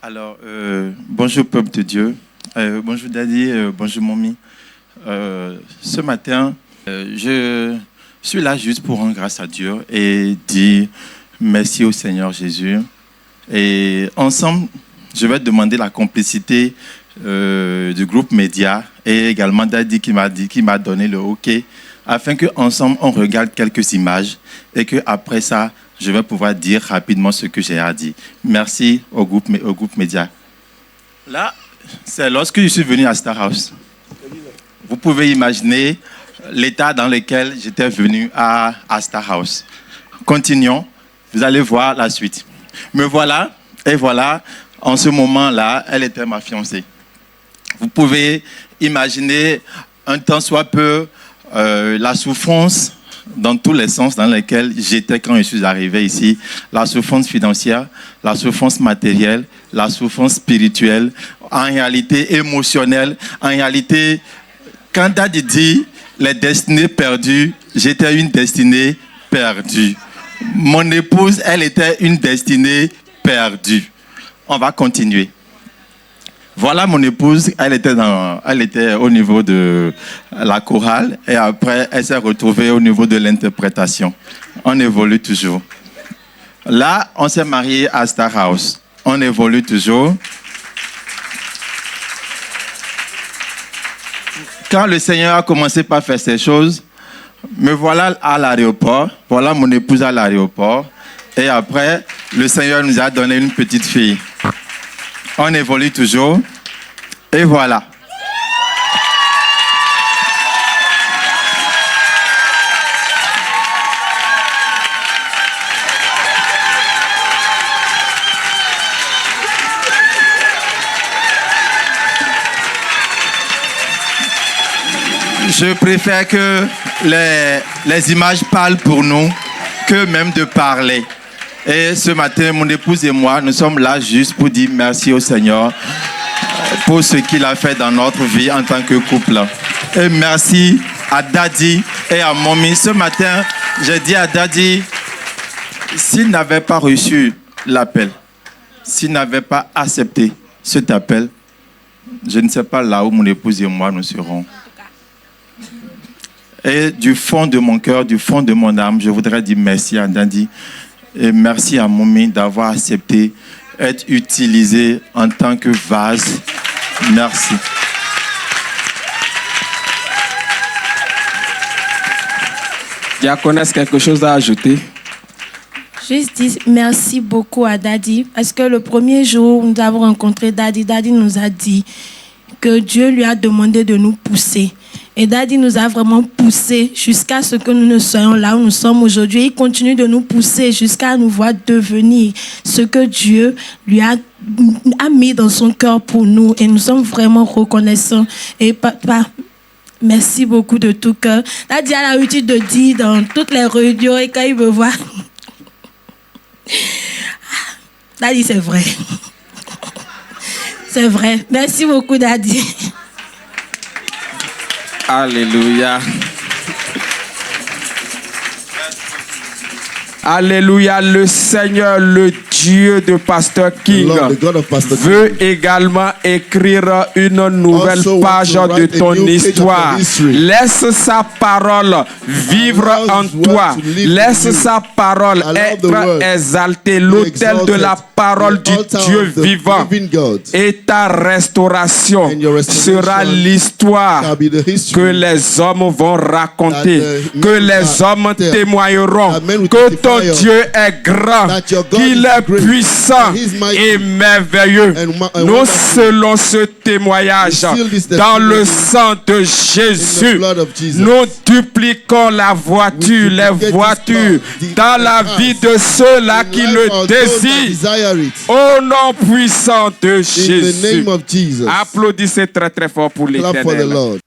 Alors, bonjour peuple de Dieu, bonjour Daddy, bonjour Mommy. Ce matin, je suis là juste pour rendre grâce à Dieu et dire merci au Seigneur Jésus. Et ensemble, je vais demander la complicité du groupe Média et également Daddy qui m'a donné le OK, afin qu'ensemble on regarde quelques images et qu'après ça, je vais pouvoir dire rapidement ce que j'ai à dire. Merci au groupe Média. Là, c'est lorsque je suis venu à Star House. Vous pouvez imaginer l'état dans lequel j'étais venu à Star House. Continuons, vous allez voir la suite. Me voilà, et voilà, en ce moment-là, elle était ma fiancée. Vous pouvez imaginer un tant soit peu la souffrance dans tous les sens dans lesquels j'étais quand je suis arrivé ici. La souffrance financière, la souffrance matérielle, la souffrance spirituelle, en réalité émotionnelle, en réalité, quand Daddy dit les destinées perdues, j'étais une destinée perdue. Mon épouse, elle était une destinée perdue. On va continuer. Voilà mon épouse, elle était au niveau de la chorale et après elle s'est retrouvée au niveau de l'interprétation. On évolue toujours. Là, on s'est marié à Star House. On évolue toujours. Quand le Seigneur a commencé par faire ces choses, me voilà à l'aéroport. Voilà mon épouse à l'aéroport. Et après, le Seigneur nous a donné une petite fille. On évolue toujours. Et voilà. Je préfère que les images parlent pour nous que même de parler. Et ce matin, mon épouse et moi, nous sommes là juste pour dire merci au Seigneur pour ce qu'il a fait dans notre vie en tant que couple. Et merci à Daddy et à Mommy. Ce matin, j'ai dit à Daddy, s'il n'avait pas reçu l'appel, s'il n'avait pas accepté cet appel, je ne sais pas là où mon épouse et moi nous serons. Et du fond de mon cœur, du fond de mon âme, je voudrais dire merci à Daddy et merci à Mommy d'avoir accepté être utilisé en tant que vase. Merci. Diaconesse, quelque chose à ajouter? Juste dire merci beaucoup à Daddy parce que le premier jour où nous avons rencontré Daddy, Daddy nous a dit que Dieu lui a demandé de nous pousser. Et Daddy nous a vraiment poussé jusqu'à ce que nous ne soyons là où nous sommes aujourd'hui. Il continue de nous pousser jusqu'à nous voir devenir ce que Dieu lui a mis dans son cœur pour nous. Et nous sommes vraiment reconnaissants. Et papa, merci beaucoup de tout cœur. Daddy a l'habitude de dire dans toutes les réunions et quand il me voit, Daddy, c'est vrai. C'est vrai. Merci beaucoup, Daddy. Alléluia. Alléluia. Le Seigneur, le Dieu de Pasteur King, veut également écrire une nouvelle page de ton histoire. Laisse sa parole vivre en toi. Laisse sa parole être exaltée. L'autel de la parole du Dieu vivant. Et ta restauration sera l'histoire que les hommes vont raconter, que les hommes témoigneront, que ton Dieu est grand, qu'il est puissant et merveilleux. Nous scellons ce témoignage dans le sang de Jésus. Nous dupliquons la voiture, les voitures dans la vie de ceux-là qui le désirent. Au nom puissant de Jésus. Applaudissez très très fort pour l'Éternel.